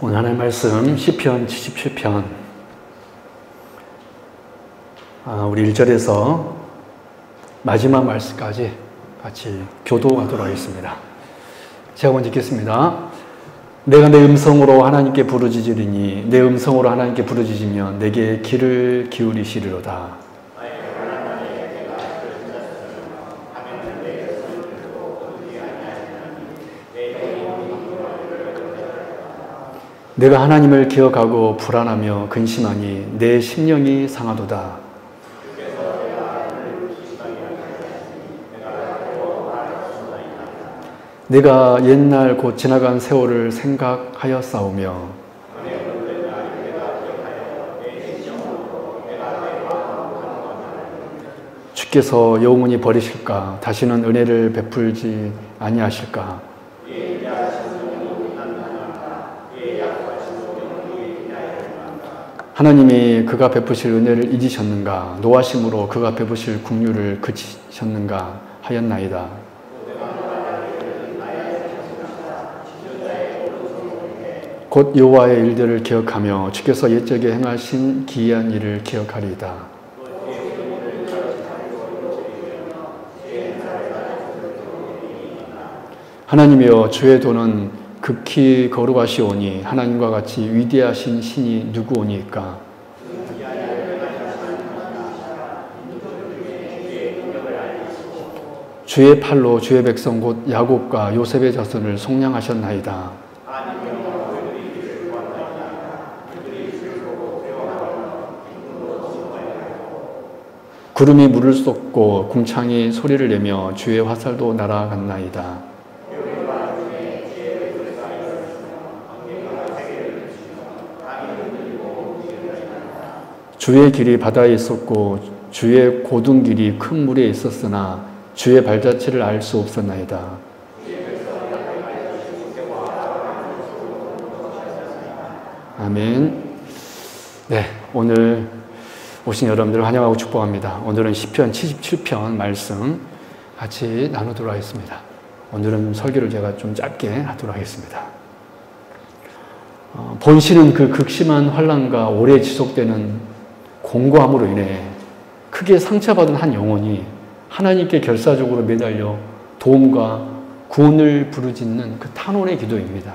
오늘 하나님 말씀 시편 77편 우리 1절에서 마지막 말씀까지 같이 교도하도록 하겠습니다. 제가 먼저 읽겠습니다. 내가 내 음성으로 하나님께 부르짖으리니 내 음성으로 하나님께 부르짖으면 내게 귀를 기울이시리로다. 내가 하나님을 기억하고 불안하며 근심하니 내 심령이 상하도다. 내가 옛날 곧 지나간 세월을 생각하여 싸우며 주께서 영원히 버리실까? 다시는 은혜를 베풀지 아니하실까? 하나님이 그가 베푸실 은혜를 잊으셨는가? 노하심으로 그가 베푸실 긍휼을 그치셨는가 하였나이다. 곧 여호와의 일들을 기억하며 주께서 옛적에 행하신 기이한 일을 기억하리이다. 하나님이여 주의 도는 극히 거룩하시오니 하나님과 같이 위대하신 신이 누구오니까? 주의 팔로 주의 백성 곧 야곱과 요셉의 자손을 속량하셨나이다. 구름이 물을 쏟고 궁창이 소리를 내며 주의 화살도 날아갔나이다. 주의 길이 바다에 있었고 주의 고든 길이 큰 물에 있었으나 주의 발자취를 알 수 없었나이다. 아멘. 네, 오늘 오신 여러분들을 환영하고 축복합니다. 오늘은 시편 77편 말씀 같이 나누도록 하겠습니다. 오늘은 설교를 제가 좀 짧게 하도록 하겠습니다. 본시는 그 극심한 환난과 오래 지속되는 공고함으로 인해 크게 상처받은 한 영혼이 하나님께 결사적으로 매달려 도움과 구원을 부르짖는 그 탄원의 기도입니다.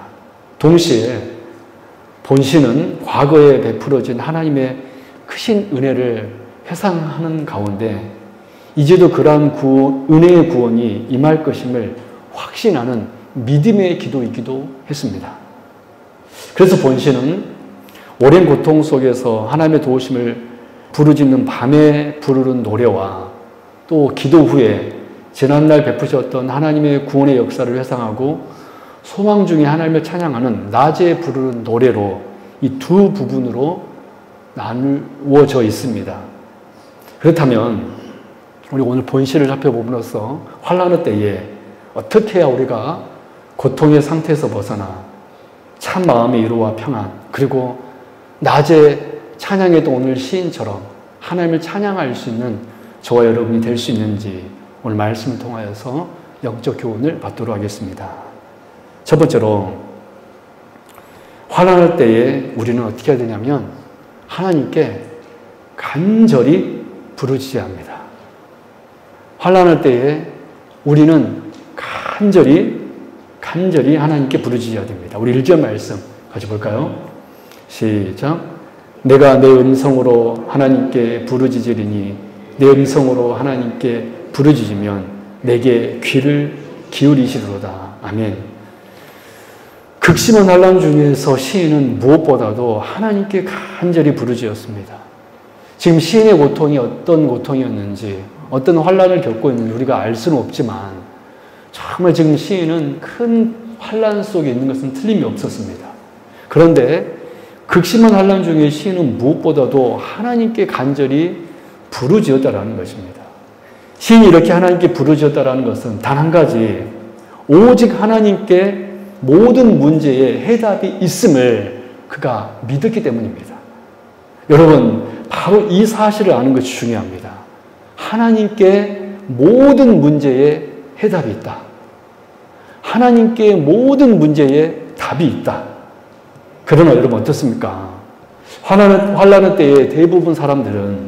동시에 본시는 과거에 베풀어진 하나님의 크신 은혜를 회상하는 가운데 이제도 그러한 은혜의 구원이 임할 것임을 확신하는 믿음의 기도이기도 했습니다. 그래서 본시는 오랜 고통 속에서 하나님의 도우심을 부르짖는 밤에 부르는 노래와 또 기도 후에 지난날 베푸셨던 하나님의 구원의 역사를 회상하고 소망 중에 하나님을 찬양하는 낮에 부르는 노래로 이 두 부분으로 나누어져 있습니다. 그렇다면 우리 오늘 본시를 살펴봄으로써 환난의 때에 어떻게 해야 우리가 고통의 상태에서 벗어나 참 마음의 위로와 평안 그리고 낮에 찬양에도 오늘 시인처럼 하나님을 찬양할 수 있는 저와 여러분이 될 수 있는지 오늘 말씀을 통하여서 영적 교훈을 받도록 하겠습니다. 첫 번째로 환난할 때에 우리는 어떻게 해야 되냐면 하나님께 간절히 부르짖어야 합니다. 환난할 때에 우리는 간절히 하나님께 부르짖어야 됩니다. 우리 1절 말씀 같이 볼까요? 시작. 내가 내 음성으로 하나님께 부르짖으리니 내 음성으로 하나님께 부르짖으면 내게 귀를 기울이시리로다. 아멘. 극심한 환난 중에서 시인은 무엇보다도 하나님께 간절히 부르짖었습니다. 지금 시인의 고통이 어떤 고통이었는지 어떤 환난을 겪고 있는지 우리가 알 수는 없지만 정말 지금 시인은 큰 환난 속에 있는 것은 틀림이 없었습니다. 그런데 극심한 환난 중에 시인은 무엇보다도 하나님께 간절히 부르짖었다라는 것입니다. 시인이 이렇게 하나님께 부르짖었다라는 것은 단 한 가지, 오직 하나님께 모든 문제에 해답이 있음을 그가 믿었기 때문입니다. 여러분, 바로 이 사실을 아는 것이 중요합니다. 하나님께 모든 문제에 해답이 있다. 하나님께 모든 문제에 답이 있다. 그러나 여러분 어떻습니까? 환난의 때에 대부분 사람들은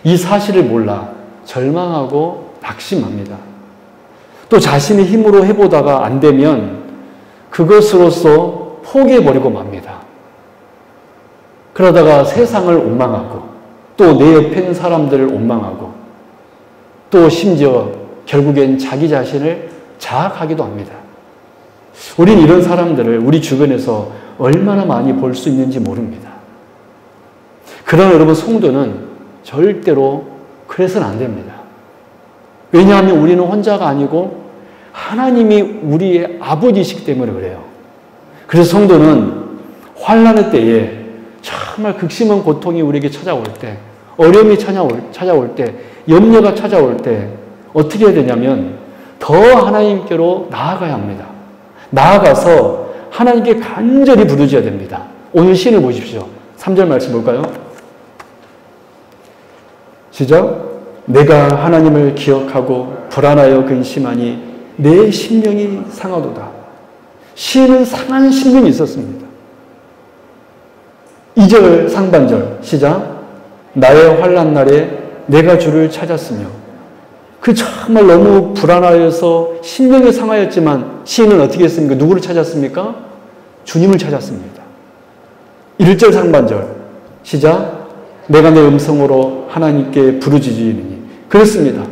이 사실을 몰라 절망하고 낙심합니다. 또 자신의 힘으로 해보다가 안 되면 그것으로서 포기해버리고 맙니다. 그러다가 세상을 원망하고 또 내 옆에 있는 사람들을 원망하고 또 심지어 결국엔 자기 자신을 자학하기도 합니다. 우린 이런 사람들을 우리 주변에서 얼마나 많이 볼 수 있는지 모릅니다. 그러나 여러분 성도는 절대로 그래서는 안 됩니다. 왜냐하면 우리는 혼자가 아니고 하나님이 우리의 아버지이시기 때문에 그래요. 그래서 성도는 환난의 때에 정말 극심한 고통이 우리에게 찾아올 때, 어려움이 찾아올 때, 염려가 찾아올 때 어떻게 해야 되냐면 더 하나님께로 나아가야 합니다. 나아가서 하나님께 간절히 부르짖어야 됩니다. 오늘 시인을 보십시오. 3절 말씀 볼까요? 시작. 내가 하나님을 기억하고 불안하여 근심하니 내 심령이 상하도다. 시인은 상한 심령이 있었습니다. 2절 상반절 시작. 나의 환난 날에 내가 주를 찾았으며 그 정말 너무 불안하여서 심령이 상하였지만 시인은 어떻게 했습니까? 누구를 찾았습니까? 주님을 찾았습니다. 1절 상반절 시작. 내가 내 음성으로 하나님께 부르짖으니 그렇습니다.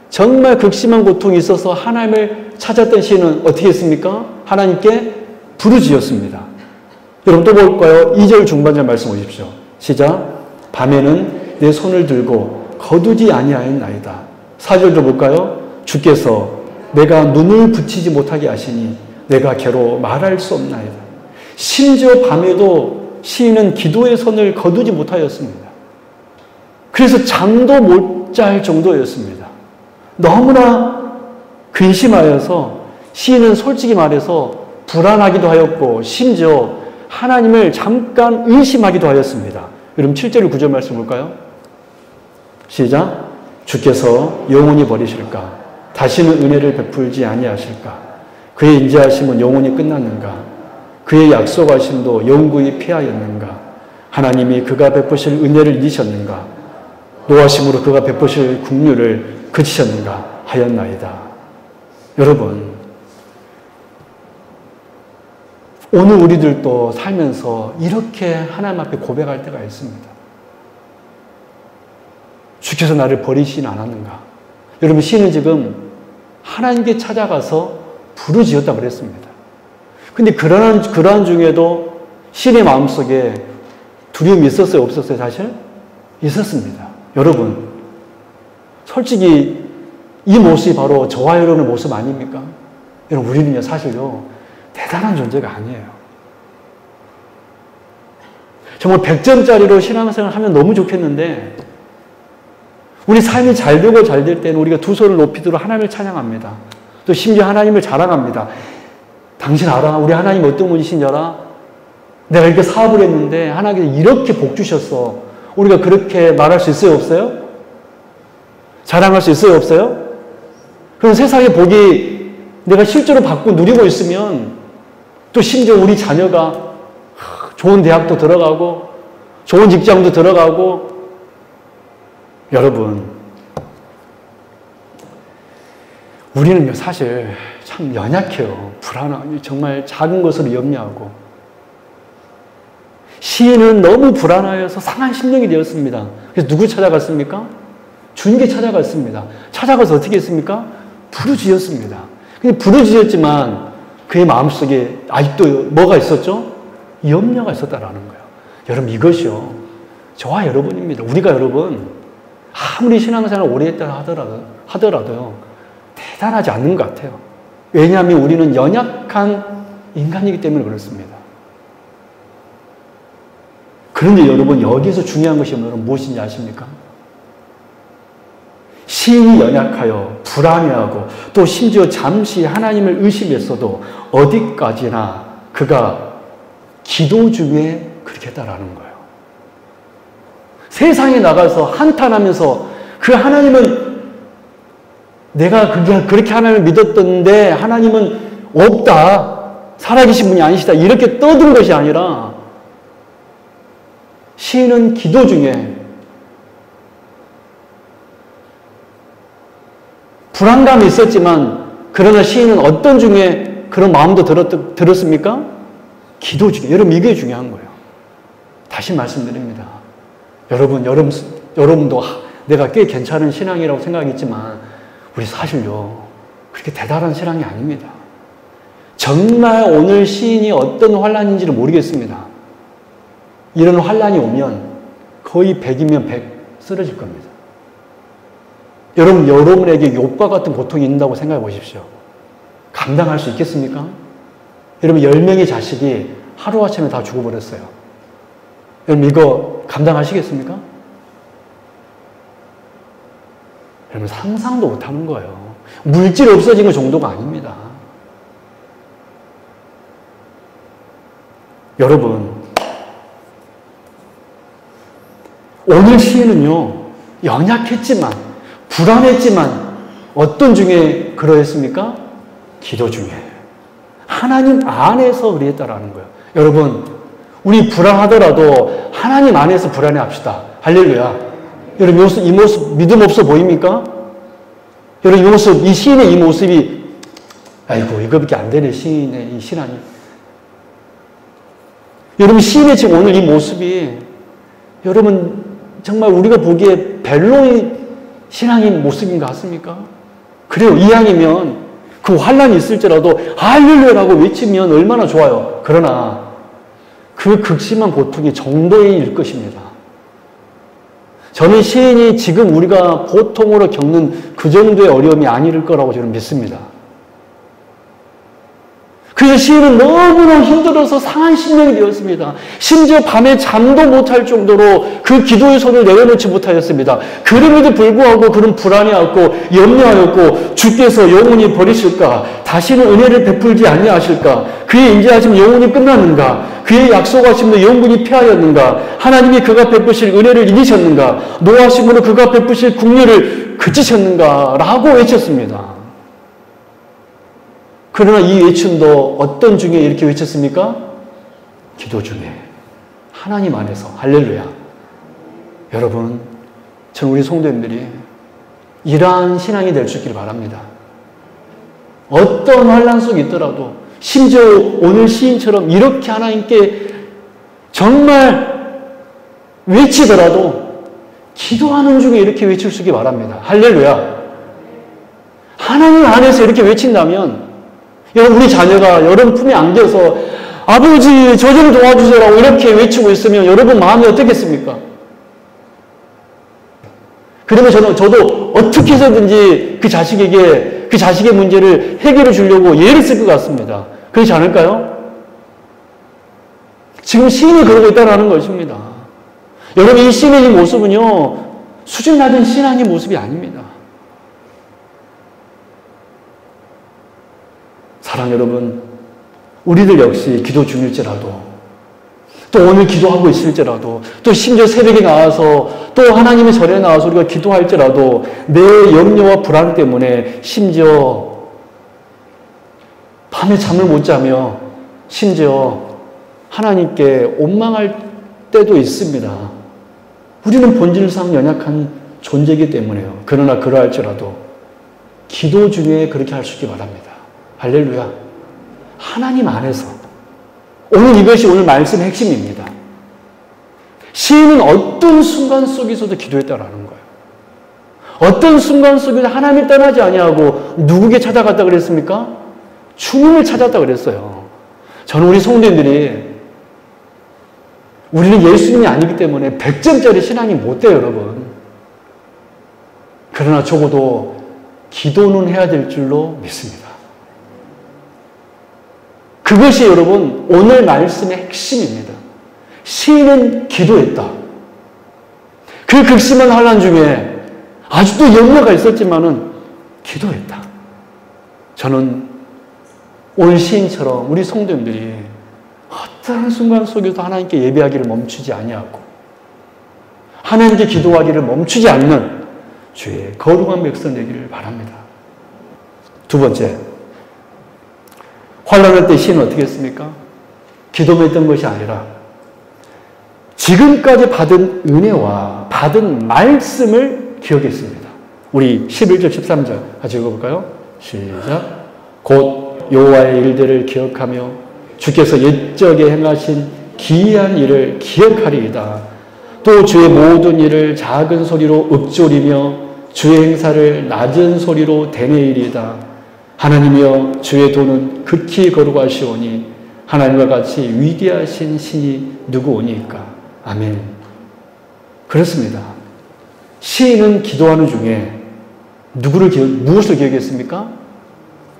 정말 극심한 고통이 있어서 하나님을 찾았던 시인은 어떻게 했습니까? 하나님께 부르짖었습니다. 여러분 또 볼까요? 2절 중반절 말씀 보십시오. 시작. 밤에는 내 손을 들고 거두지 아니하였나이다. 4절도 볼까요? 주께서 내가 눈을 붙이지 못하게 하시니 내가 괴로 말할 수 없나이다. 심지어 밤에도 시인은 기도의 손을 거두지 못하였습니다. 그래서 잠도 못 잘 정도였습니다. 너무나 근심하여서 시인은 솔직히 말해서 불안하기도 하였고 심지어 하나님을 잠깐 의심하기도 하였습니다. 여러분 7절 9절 말씀 볼까요? 시작. 주께서 영원히 버리실까? 다시는 은혜를 베풀지 아니하실까? 그의 인자하심은 영원히 끝났는가? 그의 약속하심도 영구히 폐하였는가? 하나님이 그가 베푸실 은혜를 잊으셨는가? 노하심으로 그가 베푸실 긍휼을 그치셨는가 하였나이다. 여러분 오늘 우리들도 살면서 이렇게 하나님 앞에 고백할 때가 있습니다. 주께서 나를 버리시진 않았는가? 여러분 시인은 지금 하나님께 찾아가서 부르짖었다고 그랬습니다. 근데 그러한 중에도 시인의 마음속에 두려움이 있었어요? 없었어요? 사실? 있었습니다. 여러분 솔직히 이 모습이 바로 저와 여러분의 모습 아닙니까? 여러분 우리는요 사실요 대단한 존재가 아니에요. 정말 100점짜리로 신앙생활을 하면 너무 좋겠는데 우리 삶이 잘 되고 잘 될 때는 우리가 두 손을 높이도록 하나님을 찬양합니다. 또 심지어 하나님을 자랑합니다. 당신 알아? 우리 하나님 어떤 분이신지 알아? 내가 이렇게 사업을 했는데 하나님께서 이렇게 복 주셨어. 우리가 그렇게 말할 수 있어요? 없어요? 자랑할 수 있어요? 없어요? 그럼 세상의 복이 내가 실제로 받고 누리고 있으면 또 심지어 우리 자녀가 좋은 대학도 들어가고 좋은 직장도 들어가고 여러분 우리는요 사실 참 연약해요. 불안하고 정말 작은 것으로 염려하고 시인은 너무 불안하여서 상한 심령이 되었습니다. 그래서 누구 찾아갔습니까? 주님께 찾아갔습니다. 찾아가서 어떻게 했습니까? 부르짖었습니다. 근데 부르짖었지만 그의 마음속에 아직도 뭐가 있었죠? 염려가 있었다라는 거예요. 여러분 이것이요 저와 여러분입니다. 우리가 여러분 아무리 신앙생활 오래 했다 하더라도요 대단하지 않는 것 같아요. 왜냐하면 우리는 연약한 인간이기 때문에 그렇습니다. 그런데 여러분 여기서 중요한 것이 여러분 무엇인지 아십니까? 시인이 연약하여 불안해하고 또 심지어 잠시 하나님을 의심했어도 어디까지나 그가 기도 중에 그렇게 했다라는 거예요. 세상에 나가서 한탄하면서 그 하나님은 내가 그렇게 하나님을 믿었던데 하나님은 없다. 살아계신 분이 아니시다. 이렇게 떠든 것이 아니라 시인은 기도 중에 불안감이 있었지만 그러나 시인은 어떤 중에 그런 마음도 들었습니까? 기도 중에. 여러분 이게 중요한 거예요. 다시 말씀드립니다. 여러분도 내가 꽤 괜찮은 신앙이라고 생각했지만 우리 사실요 그렇게 대단한 신앙이 아닙니다. 정말 오늘 시인이 어떤 환란인지를 모르겠습니다. 이런 환란이 오면 거의 100이면 100 쓰러질 겁니다. 여러분에게 욥과 같은 고통이 있다고 생각해 보십시오. 감당할 수 있겠습니까? 여러분 10명의 자식이 하루아침에 다 죽어버렸어요. 여러분 이거 감당하시겠습니까? 여러분 상상도 못하는 거예요. 물질 없어진 것 정도가 아닙니다. 여러분 오늘 시인은요 연약했지만 불안했지만 어떤 중에 그러했습니까? 기도 중에. 하나님 안에서 그랬다라는 거예요. 여러분 우리 불안하더라도 하나님 안에서 불안해 합시다. 할렐루야. 여러분 이 모습 믿음 없어 보입니까? 여러분 이 모습, 이 시인의 이 모습이 아이고 이거밖에 안 되네 시인의 이 신앙이. 여러분 시인의 지금 오늘 이 모습이 여러분 정말 우리가 보기에 벨로의 신앙의 모습인 것 같습니까? 그래요. 이왕이면 그 환란이 있을지라도 할렐루야라고 외치면 얼마나 좋아요. 그러나 그 극심한 고통이 정도일 것입니다. 저는 시인이 지금 우리가 보통으로 겪는 그 정도의 어려움이 아닐 거라고 저는 믿습니다. 그래서 시인은 너무나 힘들어서 상한 심령이 되었습니다. 심지어 밤에 잠도 못할 정도로 그 기도의 손을 내려놓지 못하였습니다. 그럼에도 불구하고 그는 불안해하였고 염려하였고 주께서 영원히 버리실까? 다시는 은혜를 베풀지 아니하실까? 그의 인자하심 영원히 끝났는가? 그의 약속하심도 영원히 폐하였는가? 하나님이 그가 베푸실 은혜를 잊으셨는가? 노하심으로 그가 베푸실 국률을 그치셨는가? 라고 외쳤습니다. 그러나 이 외침도 어떤 중에 이렇게 외쳤습니까? 기도 중에. 하나님 안에서. 할렐루야. 여러분, 저는 우리 성도님들이 이러한 신앙이 될 수 있기를 바랍니다. 어떤 환난 속에 있더라도 심지어 오늘 시인처럼 이렇게 하나님께 정말 외치더라도 기도하는 중에 이렇게 외칠 수 있기 바랍니다. 할렐루야. 하나님 안에서 이렇게 외친다면 여러분 우리 자녀가 여러분 품에 안겨서 아버지 저 좀 도와주세요라고 이렇게 외치고 있으면 여러분 마음이 어떻겠습니까? 그러면 저도 어떻게 해서든지 그 자식의 문제를 해결해 주려고 애를 쓸 것 같습니다. 그렇지 않을까요? 지금 시인이 그러고 있다는 것입니다. 여러분 이 시인의 이 모습은요 수준 낮은 신앙의 모습이 아닙니다. 사랑 여러분, 우리들 역시 기도 중일지라도 또 오늘 기도하고 있을지라도 또 심지어 새벽에 나와서 또 하나님의 절에 나와서 우리가 기도할지라도 내 염려와 불안 때문에 심지어 밤에 잠을 못 자며 심지어 하나님께 원망할 때도 있습니다. 우리는 본질상 연약한 존재이기 때문에요. 그러나 그러할지라도 기도 중에 그렇게 할 수 있기 바랍니다. 할렐루야. 하나님 안에서. 오늘 이것이 오늘 말씀의 핵심입니다. 시인은 어떤 순간 속에서도 기도했다라는 거예요. 어떤 순간 속에서 하나님을 떠나지 아니하고 누구에게 찾아갔다 그랬습니까? 주님을 찾았다 그랬어요. 저는 우리 성도님들이 우리는 예수님이 아니기 때문에 100점짜리 신앙이 못 돼요, 여러분. 그러나 적어도 기도는 해야 될 줄로 믿습니다. 그것이 여러분 오늘 말씀의 핵심입니다. 시인은 기도했다. 그 극심한 환난 중에 아직도 염려가 있었지만은 기도했다. 저는 오늘 시인처럼 우리 성도님들이 어떠한 순간 속에서 하나님께 예배하기를 멈추지 아니하고 하나님께 기도하기를 멈추지 않는 주의 거룩한 백성 되기를 바랍니다. 두 번째, 환난할 때 시인은 어떻게 했습니까? 기도만 했던 것이 아니라 지금까지 받은 은혜와 받은 말씀을 기억했습니다. 우리 11절, 13절 같이 읽어볼까요? 시작. 곧 여호와의 일들을 기억하며 주께서 옛적에 행하신 기이한 일을 기억하리이다. 또 주의 모든 일을 작은 소리로 읊조리며 주의 행사를 낮은 소리로 되뇌이리이다. 하나님이여 주의 도는 극히 거룩하시오니 하나님과 같이 위대하신 신이 누구오니까. 아멘. 그렇습니다. 시인은 기도하는 중에 무엇을 기억했습니까?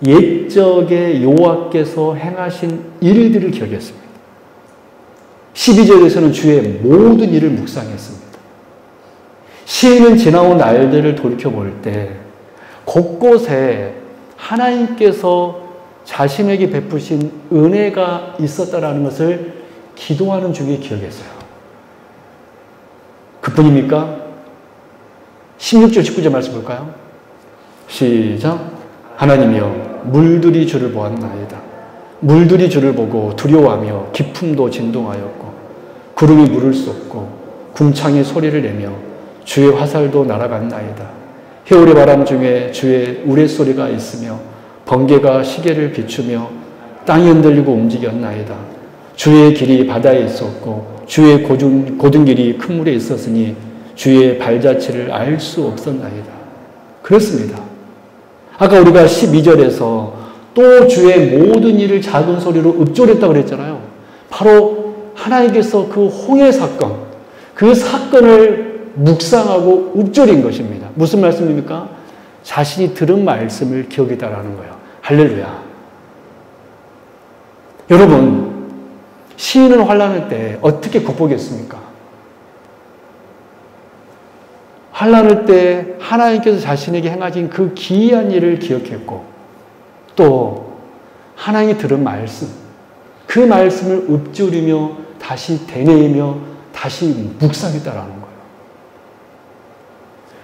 옛적에 여호와께서 행하신 일들을 기억했습니다. 12절에서는 주의 모든 일을 묵상했습니다. 시인은 지나온 날들을 돌이켜볼 때 곳곳에 하나님께서 자신에게 베푸신 은혜가 있었다라는 것을 기도하는 중에 기억했어요. 그뿐입니까? 16절, 19절 말씀 볼까요? 시작. 하나님이여 물들이 주를 보았나이다. 물들이 주를 보고 두려워하며 기품도 진동하였고 구름이 물을 쏟고 궁창이 소리를 내며 주의 화살도 날아갔나이다. 해오리 바람 중에 주의 우레소리가 있으며 번개가 시계를 비추며 땅이 흔들리고 움직였나이다. 주의 길이 바다에 있었고 주의 고든 길이 큰 물에 있었으니 주의 발자취를 알 수 없었나이다. 그렇습니다. 아까 우리가 12절에서 또 주의 모든 일을 작은 소리로 읊조렸다고 그랬잖아요. 바로 하나님께서 그 홍해 사건, 그 사건을 묵상하고 읊조린 것입니다. 무슨 말씀입니까? 자신이 들은 말씀을 기억했다라는 거예요. 할렐루야. 여러분, 시인은 환난할 때 어떻게 극복했습니까? 환난할 때 하나님께서 자신에게 행하신 그 기이한 일을 기억했고 또 하나님이 들은 말씀, 그 말씀을 읊조리며 다시 되뇌이며 다시 묵상했다라는 거예요.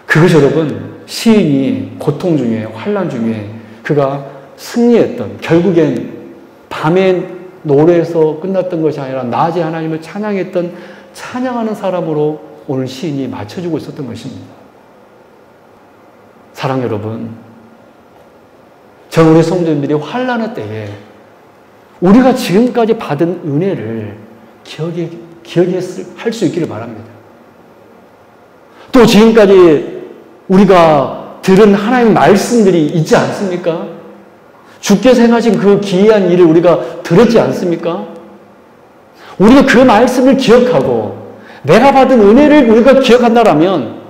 그것이 여러분 시인이 고통 중에 환난 중에 그가 승리했던 결국엔 밤에 노래에서 끝났던 것이 아니라 낮에 하나님을 찬양했던 찬양하는 사람으로 오늘 시인이 맞춰주고 있었던 것입니다. 사랑 여러분, 저는 우리 성도님들이 환난의 때에 우리가 지금까지 받은 은혜를 기억할 수 있기를 바랍니다. 또 지금까지 우리가 들은 하나님의 말씀들이 있지 않습니까? 주께서 행하신 그 기이한 일을 우리가 들었지 않습니까? 우리가 그 말씀을 기억하고 내가 받은 은혜를 우리가 기억한다면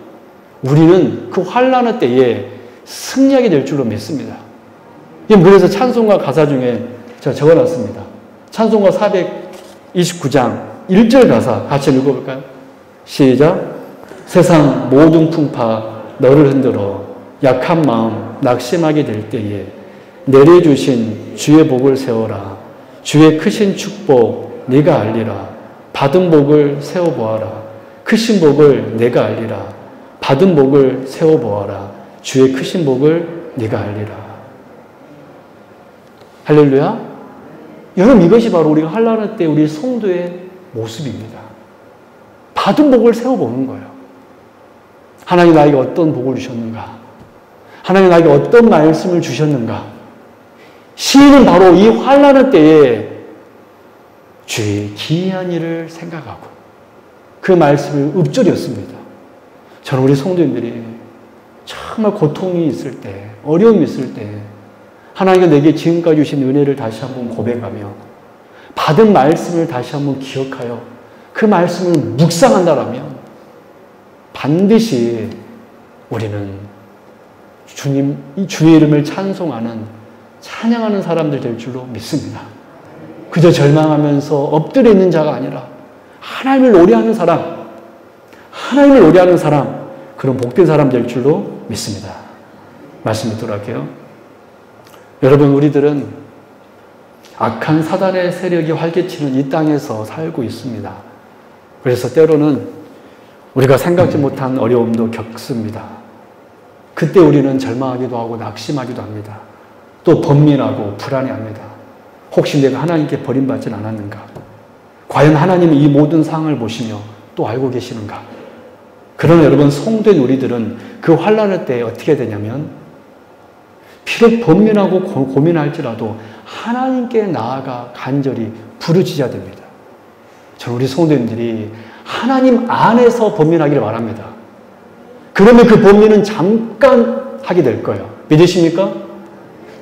우리는 그 환난의 때에 승리하게 될 줄로 믿습니다. 그래서 찬송가 가사 중에 제가 적어놨습니다. 찬송가 429장 1절 가사 같이 읽어볼까요? 시작. 세상 모든 풍파 너를 흔들어 약한 마음 낙심하게 될 때에 내려주신 주의 복을 세워라. 주의 크신 축복 네가 알리라. 받은 복을 세워보아라. 크신 복을 내가 알리라. 받은 복을 세워보아라. 주의 크신 복을 네가 알리라. 할렐루야. 여러분 이것이 바로 우리가 환난할 때 우리 성도의 모습입니다. 받은 복을 세워보는 거예요. 하나님 나에게 어떤 복을 주셨는가? 하나님 나에게 어떤 말씀을 주셨는가? 시인은 바로 이 환난의 때에 주의 기이한 일을 생각하고 그 말씀을 읊조렸습니다. 저는 우리 성도님들이 정말 고통이 있을 때, 어려움이 있을 때 하나님께서 내게 지금까지 주신 은혜를 다시 한번 고백하며 받은 말씀을 다시 한번 기억하여 그 말씀을 묵상한다라면 반드시 우리는 주님, 주의 이름을 찬송하는 찬양하는 사람들 될 줄로 믿습니다. 그저 절망하면서 엎드려 있는 자가 아니라 하나님을 노래하는 사람, 하나님을 노래하는 사람, 그런 복된 사람 될 줄로 믿습니다. 말씀 듣도록 할게요. 여러분 우리들은 악한 사단의 세력이 활개치는 이 땅에서 살고 있습니다. 그래서 때로는 우리가 생각지 못한 어려움도 겪습니다. 그때 우리는 절망하기도 하고 낙심하기도 합니다. 또 번민하고 불안해합니다. 혹시 내가 하나님께 버림받지 않았는가? 과연 하나님은 이 모든 상황을 보시며 또 알고 계시는가? 그러나 여러분, 성도인 우리들은 그 환난의 때에 어떻게 되냐면 비록 번민하고 고민할지라도 하나님께 나아가 간절히 부르짖어야 됩니다. 저는 우리 성도님들이 하나님 안에서 번민하기를 바랍니다. 그러면 그 번민은 잠깐 하게 될 거예요. 믿으십니까?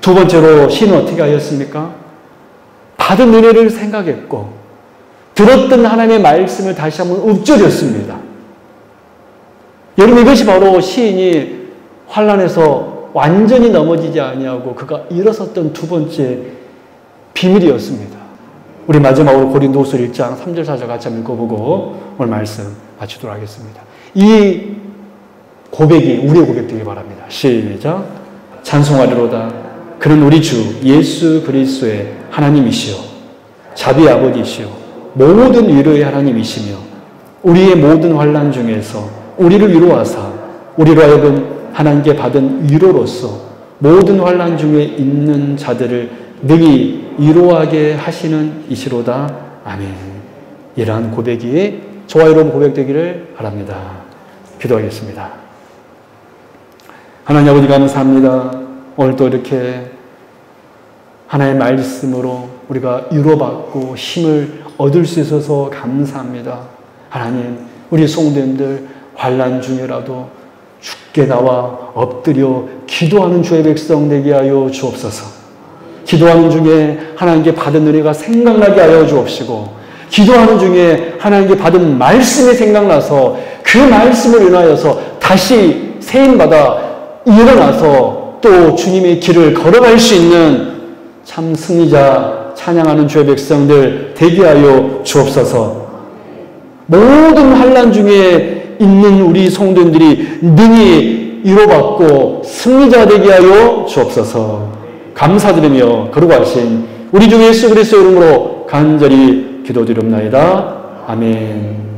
두 번째로 시인은 어떻게 하였습니까? 받은 은혜를 생각했고 들었던 하나님의 말씀을 다시 한번 읊조렸습니다. 여러분, 이것이 바로 시인이 환난에서 완전히 넘어지지 아니하고 그가 일어섰던 두 번째 비밀이었습니다. 우리 마지막으로 고린도후서 1장 3절 4절 같이 한번 읽어보고 오늘 말씀 마치도록 하겠습니다. 이 고백이 우리의 고백 되길 바랍니다. 시작. 찬송하리로다. 그는 우리 주 예수 그리스도의 하나님이시요 자비의 아버지시요 모든 위로의 하나님이시며 우리의 모든 환난 중에서 우리를 위로하사 우리로 하여금 하나님께 받은 위로로서 모든 환난 중에 있는 자들을 능히 위로하게 하시는 이시로다. 아멘. 이러한 고백이 저와 여러분 고백되기를 바랍니다. 기도하겠습니다. 하나님 아버지, 감사합니다. 오늘도 이렇게 하나님의 말씀으로 우리가 위로받고 힘을 얻을 수 있어서 감사합니다. 하나님, 우리 성도님들 환난 중에라도 주께 나와 엎드려 기도하는 주의 백성 되게 하여 주옵소서. 기도하는 중에 하나님께 받은 은혜가 생각나게 하여 주옵시고, 기도하는 중에 하나님께 받은 말씀이 생각나서 그 말씀을 인하여서 다시 세임받아 일어나서 또 주님의 길을 걸어갈 수 있는 참 승리자 찬양하는 주의 백성들 되게 하여 주옵소서. 모든 환난 중에 있는 우리 성도님들이 능히 위로받고 승리자 되게 하여 주옵소서. 감사드리며 거룩하신 우리 주 예수 그리스도 이름으로 간절히 기도드립나이다. 아멘.